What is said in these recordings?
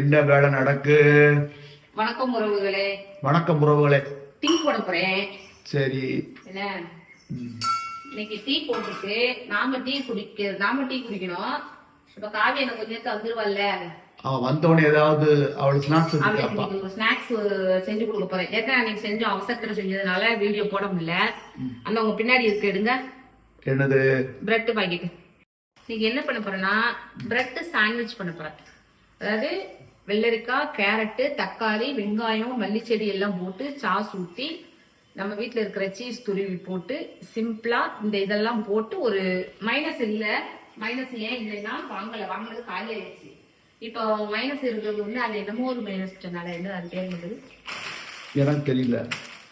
என்ன வேலை நடக்கு? வணக்கம் உறவுகளே. வணக்கம் உறவுகளே. டீ போட போறேன். சரி. என்ன இன்னைக்கு டீ போட்டுட்டு நாம டீ குடிக்கணும். இப்ப காவி எனக்கு கொஞ்சம் நேரத்தை வந்துருவாள்ல, அவன் வந்தோடனே ஏதாவது அவளுக்கு ஸ்நாக்ஸ் செஞ்சு கொடுக்க போறேன். ஏற்கனவே அன்னைக்கு செஞ்சோம், அவசரத்துல செஞ்சதுனால வீடியோ போட முடியல. அந்த உங்க பின்னாடி இருக்கு, எடுங்க. என்னது? Bread packet. இன்னைக்கு என்ன பண்ண போறேன்னா பிரெட் சாண்ட்விச் பண்ண போறேன். அதாவது வெள்ளரிக்காய், கேரட்டு, தக்காளி, வெங்காயம், மல்லிச்செடி எல்லாம் போட்டு சாஸ் ஊற்றி நம்ம வீட்டில் இருக்கிற சீஸ் துருவி போட்டு சிம்பிளா இந்த இதெல்லாம் போட்டு ஒரு மைனஸ் ஏன் இல்லைன்னா வாங்கினது காலி ஆயிடுச்சு. இப்போ மைனஸ் இருக்கிறது வந்து அது என்னமோ ஒரு மைனஸ் சொன்னால என்ன அது பேர் என்னது எனக்கு தெரியல.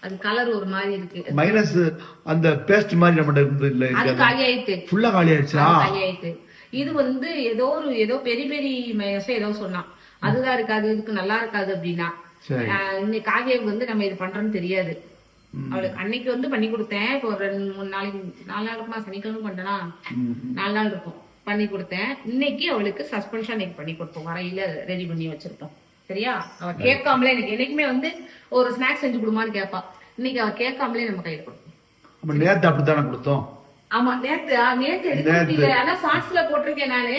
அது கலர் ஒரு மாதிரி இருக்கு. மைனஸ் அந்த பேஸ்ட் மாதிரி நம்ம இருந்தது இல்ல, அது காலி ஆயிட்டு ஃபுல்லா காலி ஆயிடுச்சு. இது வந்து ஏதோ பெரிய மைனஸ் ஏதோ சொன்னான், அதுதான் இருக்காது, இதுக்கு நல்லா இருக்காது அப்படின்னா. இன்னைக்கு காவியாவுக்கு வந்து நம்ம இது பண்றோம்னு தெரியாது. அவளுக்கு அன்னைக்கு வந்து பண்ணி கொடுத்தேன். இப்போ ஒரு 4 நாள் இருக்குமா, சனிக்கிழமை பண்ணனா 4 நாள் இருக்கும் பண்ணி கொடுத்தேன். இன்னைக்கு அவளுக்கு சஸ்பென்ஷன் இன்னைக்கு பண்ணி கொடுப்போம், வரையில ரெடி பண்ணி வச்சிருப்போம். சரியா? அவ கேட்காமலே எனக்கு என்னைக்குமே வந்து ஒரு ஸ்நாக்ஸ் செஞ்சு கொடுமான்னு கேட்பா. இன்னைக்கு அவ கேட்காமலே நம்ம கையில கொடுப்போம். நேத்து அப்படித்தானே கொடுத்தோம். ஆமா, நேத்து எடுக்க முடியல. ஆனா ஷார்ட்ஸ்ல போட்டிருக்கேன் நானு.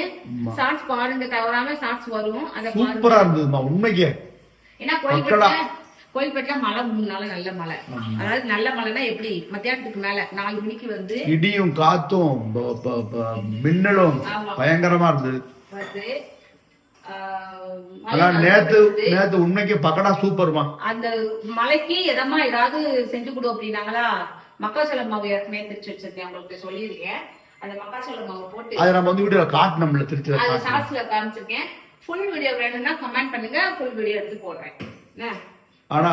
ஷார்ட்ஸ் பாருங்க, தவறாம ஷார்ட்ஸ் வரும். அத சூப்பரா இருந்ததுமா உண்மைக்கே. ஏன்னா கோயில்பேட்டில மழை 3 நாள் நல்ல மழை. அதாவது நல்ல மழைனா எப்படி, மத்தியானத்துக்கு மேல 4 மணிக்கு வந்து இடியும் காத்தும் மின்னலும் பயங்கரமா இருந்தது. நேத்து உண்மைக்கு பக்கடா சூப்பர்மா. அந்த மலைக்கு எதமா ஏதாவது செஞ்சு கொடு அப்படின்னாங்களா. மக்காச்சோள மாவு ஏற்கனவே திரிச்சு வச்சிருக்கேன், உங்களுக்கு சொல்லியிருக்கேன். அந்த மக்காச்சோள மாவு போட்டு அதை நம்ம வந்து வீடியோ காட்டணும்ல, திருச்சி அது சாஸ்ல காமிச்சிருக்கேன். ஃபுல் வீடியோ வேணும்னா கமெண்ட் பண்ணுங்க, ஃபுல் வீடியோ எடுத்து போடுறேன். ஆனா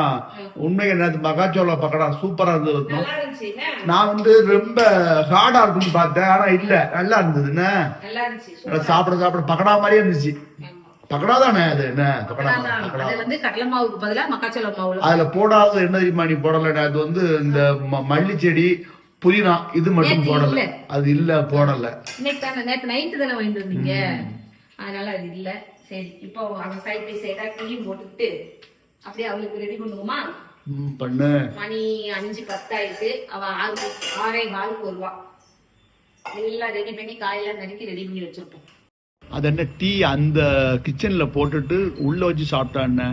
உண்மைக்கு நேற்று மக்காச்சோள பக்கடா சூப்பரா இருந்தது. நான் வந்து ரொம்ப ஹார்டா இருக்கும்னு பார்த்தேன், ஆனா இல்ல, நல்லா இருந்தது. என்ன சாப்பிட பக்கடா மாதிரியே இருந்துச்சு. பக்கடா தானே அது? என்ன பக்கடா? கடலை மாவுக்கு பதிலா மக்காச்சோள மாவு. அதுல போடாத என்ன தெரியுமா நீ போடல? அது வந்து இந்த மல்லிச்செடி, புதினா இது மட்டும் போடல. அது இல்ல, போடல. நேற்று நைட்டு தானே வாங்கிட்டு வந்தீங்க, அதனால அது இல்ல. சரி, இப்போ அவன் சைட் பை சைடா டீயும் போட்டுக்கிட்டு அப்படியே அவளுக்கு ரெடி பண்ணுவோமா? பண்ணு. மணி 5:10 ஆயிடுச்சு. அவ 6:15 வருவா. எல்லாம் ரெடி பண்ணி காயெல்லாம் நறுக்கி ரெடி பண்ணி வச்சிருப்போம். அது என்ன டீ அந்த கிச்சன்ல போட்டுட்டு உள்ள வச்சு சாப்பிட்டான்னு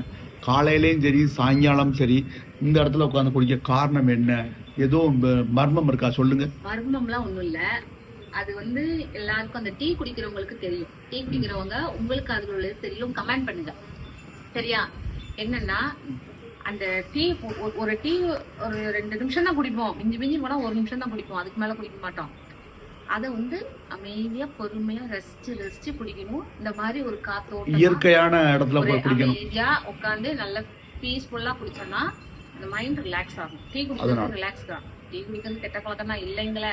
காலையிலயும் சரி சாயங்காலம் சரி இந்த இடத்துல உட்காந்து குடிக்க காரணம் என்ன? ஏதோ மர்மம் இருக்கா? சொல்லுங்க. மர்மம்லாம் ஒண்ணும் இல்ல. அது வந்து எல்லாருக்கும் அந்த டீ குடிக்கிறவங்களுக்கு தெரியும். டீ குடிக்கிறவங்க உங்களுக்கு அதுல தெரியும், கமெண்ட் பண்ணுங்க. சரியா? என்னன்னா அந்த டீ ஒரு 2 நிமிஷம் தான் குடிப்போம், மிஞ்சி போனா 1 நிமிஷம் தான் குடிப்போம், அதுக்கு மேல குடிக்க மாட்டோம். அதை வந்து அமைதியா பொறுமையா ரசிச்சு குடிக்கணும். இந்த மாதிரி ஒரு காத்தோட்டம் இயற்கையான இடத்துல குடிக்கணும். அமைதியா உட்காந்து நல்ல பீஸ்ஃபுல்லா குடிச்சோம்னா அந்த மைண்ட் ரிலாக்ஸ் ஆகும். டீ குடிக்கிறது ரிலாக்ஸ் தான். டீ குடிக்கிறது கெட்ட பழக்கம் தான் இல்லைங்களே.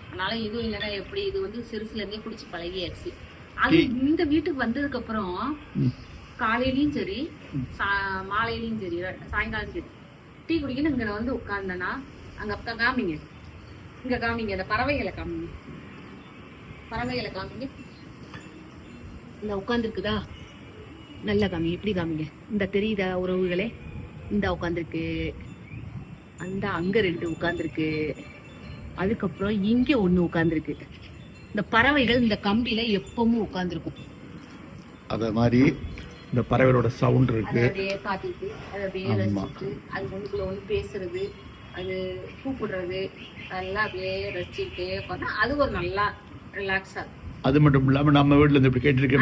அதனால இதுவும் இல்லைன்னா எப்படி? இது வந்து சிறுசுல இருந்தே குடிச்சு பழகியாச்சு. அது இந்த வீட்டுக்கு வந்ததுக்கு அப்புறம் காலையிலயும் சரி மாலையிலயும் சரி சாயங்காலம் சரி டீ குடிக்கணும். இங்க வந்து உட்கார்ந்தேன்னா அங்க அப்பா காமிங்க, இங்க காமிங்க, அந்த பறவைகளை காமிங்க. இந்த உட்காந்துருக்குதா, நல்லா காமிங்க, இப்படி காமிங்க. இந்த தெரியுதா உறவுகளே? இந்த உட்காந்துருக்கு, அந்த அங்க 2 உட்காந்துருக்கு, அதுக்கப்புறம் இங்க 1 உட்காந்துருக்கு. இந்த பறவைகள் இந்த கம்பியில எப்பவும் உட்காந்துருக்கும். அத மாதிரி இந்த பறவைகளோட சவுண்ட் இருக்கு, காத்திட்டு அதை அப்படியே ரசிச்சுட்டு அது ஒண்ணுக்குள்ள ஒண்ணு பேசுறது, அது கூப்பிடுறது, அதெல்லாம் அப்படியே ரசிச்சுட்டே உட்காந்தா அது ஒரு நல்லா ரிலாக்ஸா. அது மட்டும் இல்லாம நம்ம வீட்டுல இருந்து இப்படி கேட்டு இருக்க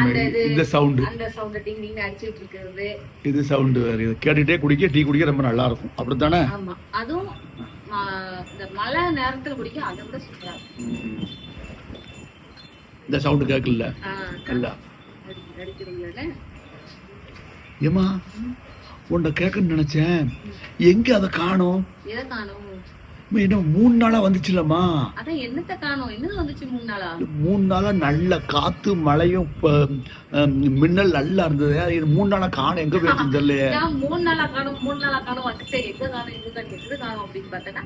இந்த சவுண்ட், அந்த சவுண்ட் டிங் டிங் அடிச்சிட்டு இருக்கிறது, இது சவுண்ட் வேற. இது கேட்டுட்டே குடிக்க டீ குடிக்க ரொம்ப நல்லா இருக்கும். அப்படித்தானே? ஆமா. அதுவும் இந்த மழை நேரத்துல குடிக்க அதை விட சூப்பரா இருக்கும். இந்த சவுண்ட் கேட்கல நல்லா அடிக்கிறீங்களே. ஏமா உன்னை கேட்கணும்னு நினைச்சேன், எங்க அதை காணோம்? எதை காணோம்? என்ன 3 நாளா வந்துச்சுலமா? அதான் என்னத்த காணோம்? என்ன வந்துச்சு 3 நாளா? 3 நாளா நல்ல காத்து மழையும் மின்னல் நல்லா இருந்தது. 3 நாளா காணோம், எங்க போயிட்டு தெரியல. 3 நாளா காணோம் வந்துட்டு எங்க காணோம் அப்படின்னு பார்த்தேன்னா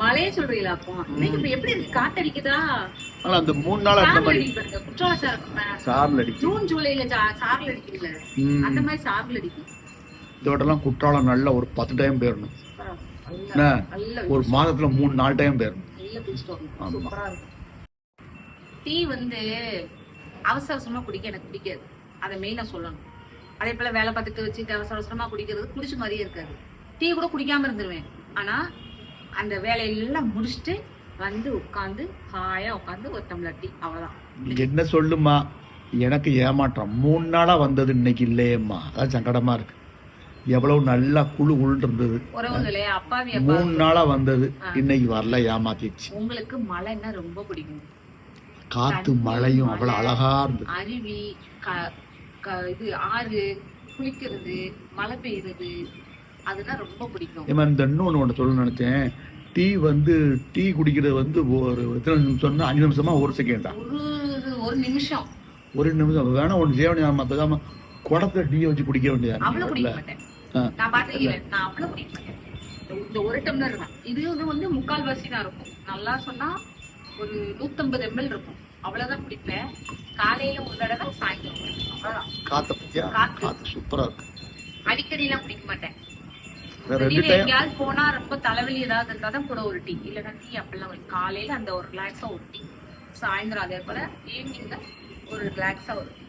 மழையே சொல்றீங்களா அப்போ இன்னைக்கு இப்ப எப்படி இருக்கு காத்தடிக்குதா ஆனா அந்த 3 நாளா அந்த மாதிரி பாருங்க குற்றால சாரல் சாரல் அடிக்கும். ஜூன் ஜூலைல சாரல் அடிக்குதுல அந்த மாதிரி சாரல் அடிக்கும். இதோடலாம் குற்றாலம் நல்ல ஒரு 10 டைம் போயிடணும். ஒரு மாதத்துல 3-4 டைம் போயிடணும். டீ வந்து அவசர அவசரமா குடிக்க எனக்கு பிடிக்காது. அதை மெயினா சொல்லணும். அதே போல வேலை பார்த்துட்டு வச்சுட்டு அவசர அவசரமா குடிக்கிறது குடிச்ச மாதிரியே இருக்காது. டீ கூட குடிக்காம இருந்துருவேன். ஆனா அந்த வேலையெல்லாம் முடிச்சுட்டு வந்து உட்காந்து ஹாயா உட்காந்து ஒரு டம்ளர் டீ, அவ்வளவுதான். என்ன சொல்லுமா, எனக்கு ஏமாற்றம் 3 நாளா வந்தது இன்னைக்கு இல்லையேம்மா, அதான் சங்கடமா இருக்கு. எவ்வளவு நல்லா குழு இருந்தது உறவுகளே, அப்பாவி 3 நாளா வந்தது இன்னைக்கு வரல, ஏமாத்திடுச்சு. உங்களுக்கு மழைன்னா ரொம்ப பிடிக்கும். காத்து மழையும் அவ்வளவு அழகா இருந்தது. அருவி, இது ஆறு, குளிக்கிறது, மழை பெய்யுறது, அதுதான் ரொம்ப பிடிக்கும். இந்த இன்னொன்னு சொல்ல நினைச்சேன். டீ குடிக்கிறது வந்து ஒரு எத்தனை நிமிஷம், 5 நிமிஷமா 1 செகண்டா, ஒரு நிமிஷம் வேணா ஒண்ணு செய்ய வேண்டியது. குடத்துல டீ வச்சு குடிக்க வேண்டியது. அவ்வளவு குடிக்க மாட்டேன் நான், பாத்துக்கிறேன். நான் அவ்வளவு குடிக்க மாட்டேன். இந்த ஒரு டம்ளர் தான். இது வந்து 3/4 வாசி தான் இருக்கும். நல்லா சொன்னா ஒரு 150 ml இருக்கும். அவ்வளவுதான் குடிப்பேன். காலையில ஒரு தடவை, சாயந்தரம் அவ்வளவுதான். காத்து சூப்பரா இருக்கு. அடிக்கடி எல்லாம் குடிக்க மாட்டேன். எங்கேயாவது போனா ரொம்ப தலைவலி ஏதாவது இருந்தாதான் கூட ஒரு டீ, இல்லைன்னா டீ அப்படிலாம். காலையில அந்த ஒரு ரிலாக்ஸா ஒரு டீ, சாயந்தரம் அதே போல ஈவினிங்ல ஒரு ரிலாக்ஸா ஒரு டீ,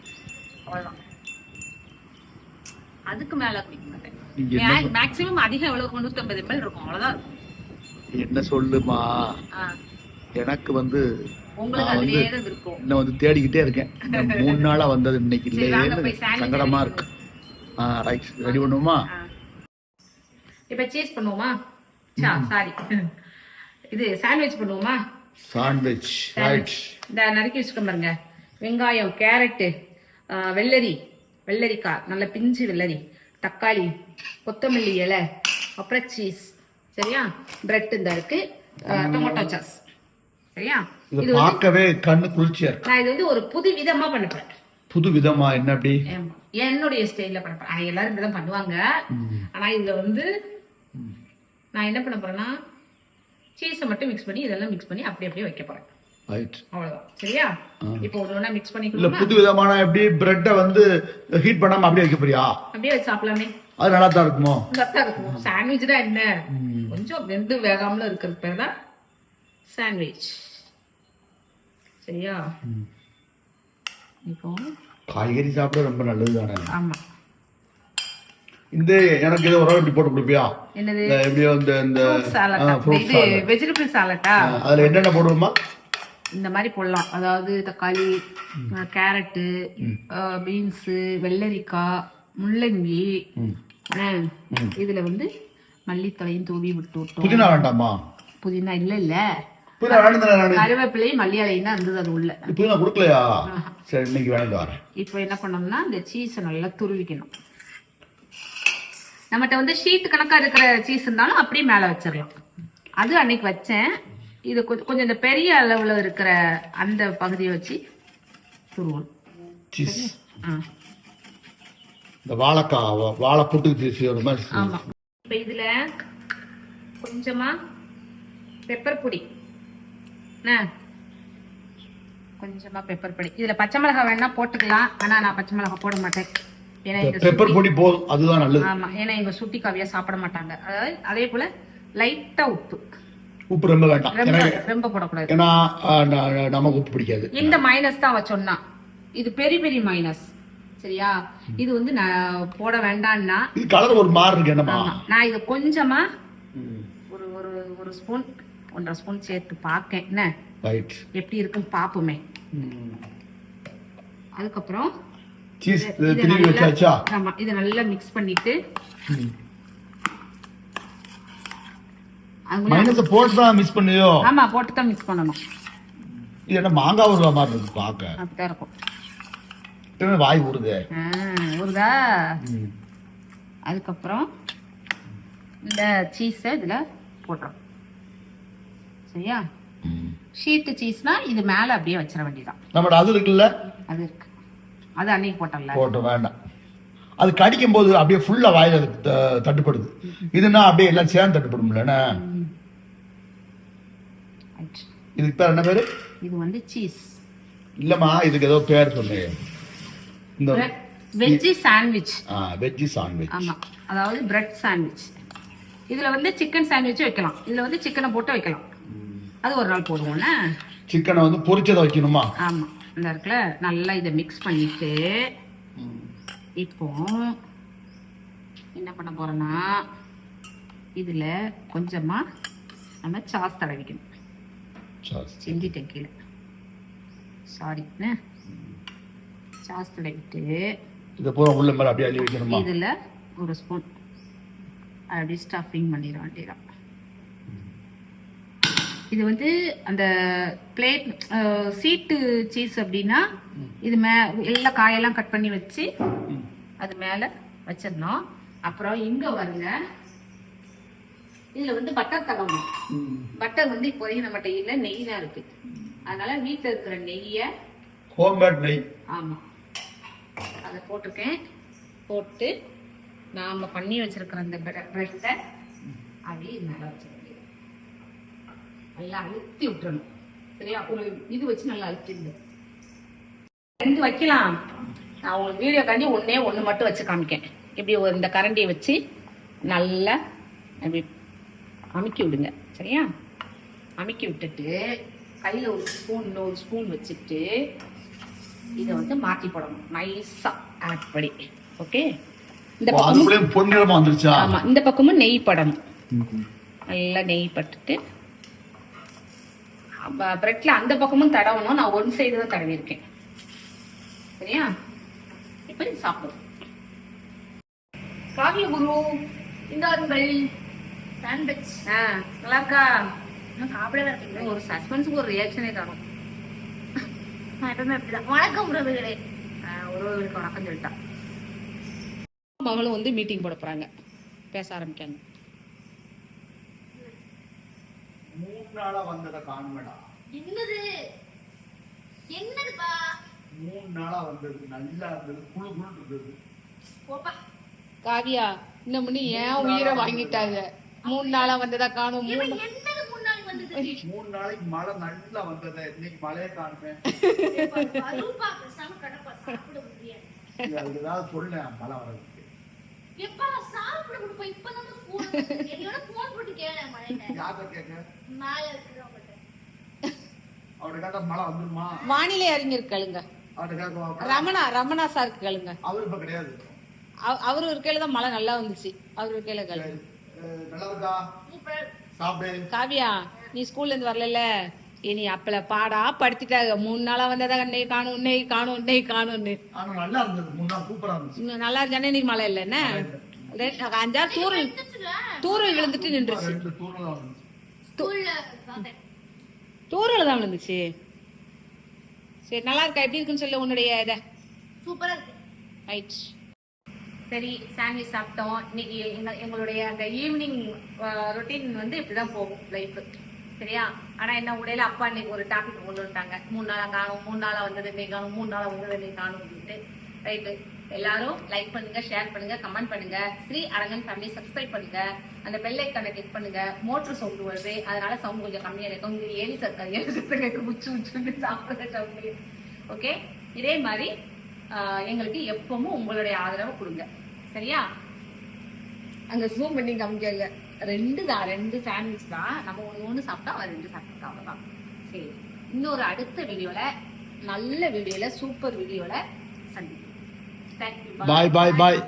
அவ்வளவுதான். அதுக்கு மேல குடிக்க மாட்டேன். மேக்ஸிமம் அதிகம் எவ்வளவு 150 ml இருக்கும், அவ்வளவுதான் இருக்கும். என்ன சொல்லுமா, எனக்கு வந்து உங்களுக்கு அதுலயே தான் இருக்கும். இன்னும் வந்து தேடிக்கிட்டே இருக்கேன். 3 நாளா வந்தது இன்னைக்கு இல்லையே, சங்கடமா இருக்கு. ரைட், ரெடி பண்ணுவோமா? இப்ப சீஸ் பண்ணுவோமா? சாரி, இது சாண்ட்விச் பண்ணுவோமா? Sandwich right. இந்த நறுக்கி வச்சுக்க பாருங்க. வெங்காயம், கேரட், வெள்ளரிக்காய், நல்ல பிஞ்சு வெள்ளரி, தக்காளி, கொத்தமல்லி இலை, அப்புறம் சீஸ். சரியா? பிரெட் இந்த இருக்கு, டொமேட்டோ சாஸ். சரியா? இது பார்க்கவே கண்ணு குளிர்ச்சியா இருக்கு. நான் இது வந்து ஒரு புது விதமா பண்ணப்பேன். புது விதமா என்ன? அப்படி என்னுடைய ஸ்டைல்ல பண்ணப்பேன். எல்லாரும் இப்படிதான் பண்ணுவாங்க. ஆனா இதுல வந்து நான் என்ன பண்ண போறேன்னா, சீஸை மட்டும் மிக்ஸ் பண்ணி இதெல்லாம் மிக்ஸ் பண்ணி அப்படியே வைக்க போறேன். அவ்வளவுதான். சரியா? இப்போ ஒண்ணா மிக்ஸ் பண்ணி இல்ல, புது விதமான எப்படி பிரெட்டை வந்து ஹீட் பண்ணாம அப்படியே வைக்க போறியா? அப்படியே வச்சு சாப்பிடலாமே. அது நல்லா தான் இருக்குமோ? நல்லா இருக்கும். சாண்ட்விச் தான் என்ன, கொஞ்சம் வெந்து வேகாமல இருக்கிறது பேர் தான் சாண்ட்விச். சரியா? இப்போ காய்கறி சாப்பிட ரொம்ப நல்லது தானே. ஆமா. இந்த எனக்கு இது ஒரு இப்படி போட்டு கொடுப்பியா? என்னது? எப்படியோ இந்த ஃப்ரூட் சாலட், வெஜிடபிள் சாலட்டா? அதுல என்னென்ன போடுவோமா? இந்த மாதிரி போடலாம். அதாவது தக்காளி, கேரட்டு, பீன்ஸ், வெள்ளரிக்காய், முள்ளங்கி, இதுல வந்து மல்லித்தலையும் தூவி விட்டு. புதினா வேண்டாமா? புதினா இல்ல கருவேப்பிலையும் மல்லியாலையும் தான் இருந்தது அது உள்ள. புதினா கொடுக்கலையா? சரி, இன்னைக்கு வேணும் வரேன். இப்போ என்ன பண்ணோம்னா, இந்த சீஸை நல்லா துருவிக்கணும். நம்மகிட்ட வந்து ஷீட் கணக்கா இருக்கிற சீஸ் இருந்தாலும் அப்படியே மேல வச்சிடலாம். அது அன்னைக்கு வச்சேன். இது கொஞ்சம் இந்த பெரிய அளவுல இருக்கிற அந்த பகுதியை வச்சு துருவணும். இந்த வாழை புட்டு மாதிரி. ஆமா. இப்ப இதுல கொஞ்சமா பெப்பர் பொடி, கொஞ்சமா பெப்பர் பொடி. இதுல பச்சை மிளகாய் வேணா போட்டுக்கலாம். ஆனா நான் பச்சை மிளகாய் போட மாட்டேன். பெப்பர் பொடி போதும், அதுதான் நல்லது. ஆமா, ஏன்னா எங்க சுட்டி காவியா சாப்பிட மாட்டாங்க. அதாவது அதே போல லைட்டா உப்பு ரொம்ப வேண்டாம், ரொம்ப போடக்கூடாது. ஏன்னா நமக்கு உப்பு பிடிக்காது. இந்த மைனஸ் தான் வச்சோம்னா இது பெரிய மைனஸ். சரியா? இது வந்து நான் போட வேண்டாம்னா இது கலர் ஒரு மாதிரி இருக்கு. என்னமா, நான் இது கொஞ்சமா ஒரு ஒரு ஸ்பூன் 1.5 ஸ்பூன் சேர்த்து பாக்கேன். என்ன எப்படி இருக்குன்னு பாப்போமே. அதுக்கப்புறம் சீஸ் திருப்பி வச்சாச்சா? ஆமா, இத நல்லா மிக்ஸ் பண்ணிட்டு மைனஸ் போட்டு தான் மிக்ஸ் பண்ணியோ? ஆமா, போட்டு தான் மிக்ஸ் பண்ணனும். இது என்ன மாங்காய் ஊறுற மாதிரி இருக்கு பாக்க. அப்படியே இருக்கும். இப்பவே வாய் ஊறுதே. ஊறுதா? அதுக்கப்புறம் இந்த சீஸை இதுல போடுறோம். சரியா? ஷீட் சீஸ்னா இது மேல அப்படியே வச்சிட வேண்டியதான். நம்ம அது இருக்குல்ல, அது இருக்கு. அது அன்னைக்கு போட்டல, போட்டு வேண்டாம். அது கடிக்கும் போது அப்படியே ஃபுல்லா வாயில தட்டுப்படுது. இதுனா அப்படியே எல்லாம் சேர்ந்து தட்டுப்படும்ல. சாண்ட்விச். இதுக்கு பேர் என்ன பேரு? இது வந்து சீஸ் இல்லம்மா, இதுக்கு ஏதோ பேர் சொன்னே. இந்த வெஜ்ஜி சாண்ட்விச். Veggie sandwich. ஆமா, அதாவது பிரெட் சாண்ட்விச். இதுல வந்து சிக்கன் சாண்ட்விச் வைக்கலாம், இதுல வந்து சிக்கனை போட்டு வைக்கலாம். அது ஒரு நாள் போடுவோம்ல. சிக்கனை வந்து பொரிச்சதை வைக்கணுமா? ஆமா, இந்த இருக்குல்ல, நல்லா இதை மிக்ஸ் பண்ணிட்டு இப்போ என்ன பண்ண போறோம்னா இதுல கொஞ்சமா நம்ம சாஸ் தடவிக்கணும். செஞ்சுட்டேன் கீழே, சாரி. சாஸ் தடவிட்டு இதை பூரா உள்ள மேல அப்படியே அள்ளி வைக்கணுமா? இதுல ஒரு ஸ்பூன் அப்படியே ஸ்டஃபிங் பண்ணிட வேண்டியதான். இது வந்து அந்த பிளேட் சீட்டு சீஸ் அப்படின்னா இது எல்லா காயெல்லாம் கட் பண்ணி வச்சு அது மேல வச்சிடணும். அப்புறம் இங்க வருங்க, இதுல வந்து பட்டர் தடவணும். பட்டர் வந்து இப்போதைக்கு நம்மகிட்ட இல்ல, நெய் தான் இருக்கு. அதனால வீட்டுல இருக்கிற நெய்ய, ஹோம்மேட் நெய், ஆமா, அதை போட்டிருக்கேன். போட்டு நாம பண்ணி வச்சிருக்கிற அந்த பிரெட்டை அப்படியே மேல வச்சிருக்கேன். நல்லா அழுத்தி விட்டுறணும், சரியா? ஒரு இது வச்சு நல்லா அழுத்திடுங்க. 2 வைக்கலாம். நான் உங்களுக்கு வீடியோ காண்டி ஒண்ணு மட்டும் வச்சு காமிக்கேன். இப்படி இந்த கரண்டியை வச்சு நல்லா அப்படி அமுக்கி விடுங்க, சரியா? அமுக்கி விட்டுட்டு கையில ஒரு ஸ்பூன் வச்சுட்டு இதை வந்து மாற்றி போடணும், நைஸா ஆட் பண்ணி. ஓகே, இந்த பக்கம் பொன்னிறமா வந்துருச்சா? ஆமா, இந்த பக்கமும் நெய் படணும். நல்லா நெய் பட்டுட்டு பிரெட்ல அந்த பக்கமும் தடவணும். நான் ஒன் சைடு தான் தடவி இருக்கேன், சரியா? இப்ப இது சாப்பிடும். காவிய குரு, இந்த சாண்ட்விச் நல்லா இருக்கா? சாப்பிடவே இருக்கீங்க. ஒரு சஸ்பென்ஸுக்கு ஒரு ரியாக்ஷனே தரும். வணக்கம் உறவுகளே. உறவுகளுக்கு வணக்கம் சொல்லிட்டான். மகளும் வந்து மீட்டிங் போட போறாங்க, பேச ஆரம்பிக்காங்க. 3 நாளா வந்தத காண்மடா. என்னதுப்பா? 3 நாளா வந்தது நல்லா இருந்தது, குளு குளு இருந்தது. போப்பா காவியா, இன்னும் முன்ன ஏன் உயிரை வாங்கிட்டாங்க? 3 நாளா வந்ததா காணும். என்னது 3 நாள் வந்தது? 3 நாளைக்கு மழை நல்லா வந்தது, இன்னைக்கு மழையே காணுமே. அருப்பா பேசாம கடப்பா, சாப்பிட முடியாது. அதுக்கு ஏதாவது சொல்லேன் மழை வரதுக்கு. எப்பா சாப்பிட முடிப்பா? இப்பதான் ஸ்கூல் என்னோட போன் போட்டு கேளேன். மழையில யார்கிட்ட கேட்க? மேல இருக்கிறவங்க அவர்கிட்ட கேட்டா மழை வந்துருமா? வானிலை அறிஞர் கேளுங்க, ரமணா சார் கேளுங்க. அவரு இப்ப கிடையாது, அவரு இருக்கையில தான் மழை நல்லா வந்துச்சு. அவரு இருக்கையில கேளுங்க. நல்லா இருக்கா? சாப்பிடு. காவியா, நீ ஸ்கூல்ல இருந்து வரல, இனி அப்பல பாடா படுத்திட்டாங்க. 3 நாளா வந்ததாக நெய் காணும்னு. ஆனா நல்லா இருந்தது, 3 நாள் சூப்பரா இருந்துச்சு. நல்லா இருந்தானே இன்னைக்கு மழை இல்ல என்ன? 5-6 தூரல் விழுந்துட்டு நின்றுச்சு. தூரல் தான் விழுந்துச்சு. சரி, நல்லா இருக்கா? எப்படி இருக்குன்னு சொல்லு உன்னுடைய இதை. சூப்பரா இருக்கு. ரைட், சரி. சாண்ட்விச் சாப்பிட்டோம். இன்னைக்கு எங்களுடைய அந்த ஈவினிங் ரொட்டீன் வந்து இப்படிதான் போகும் லைஃப், சரியா? ஆனா என்ன, உடையில அப்பா இன்னைக்கு ஒரு டாபிக் கொண்டு வந்துட்டாங்க. 3 நாளா காணும், 3 நாளா வந்தது இன்னைக்கு காணும், 3 நாளா வந்தது இன்னைக்கு காணும் அப்படின்ட்டு. ரைட்டு, எல்லாரும் லைக் பண்ணுங்க, ஷேர் பண்ணுங்க, கமெண்ட் பண்ணுங்க. ஸ்ரீ அரங்கன் ஃபேமிலி சப்ஸ்கிரைப் பண்ணுங்க. அந்த பெல் ஐக்கானை கிளிக் பண்ணுங்க. மோட்டர் சவுண்ட் வருது, அதனால சவுண்ட் கொஞ்சம் கம்மியா இருக்கும். இங்க ஏலி சத்தம் உச்சு சாப்பிடுற சவுண்ட். ஓகே, இதே மாதிரி எங்களுக்கு எப்பவும் உங்களுடைய ஆதரவை கொடுங்க, சரியா? அங்க ஜூம் பண்ணி காமிக்காங்க. 2 சாண்ட்விச் தான். நம்ம ஒண்ணு சாப்பிட்டா அவர் 2 சாப்பிட்டா, அவ்வளவுதான். சரி, இன்னொரு அடுத்த வீடியோல, நல்ல வீடியோல, சூப்பர் வீடியோல சந்திப்போம். தேங்க்யூ. பாய் பாய் பாய்.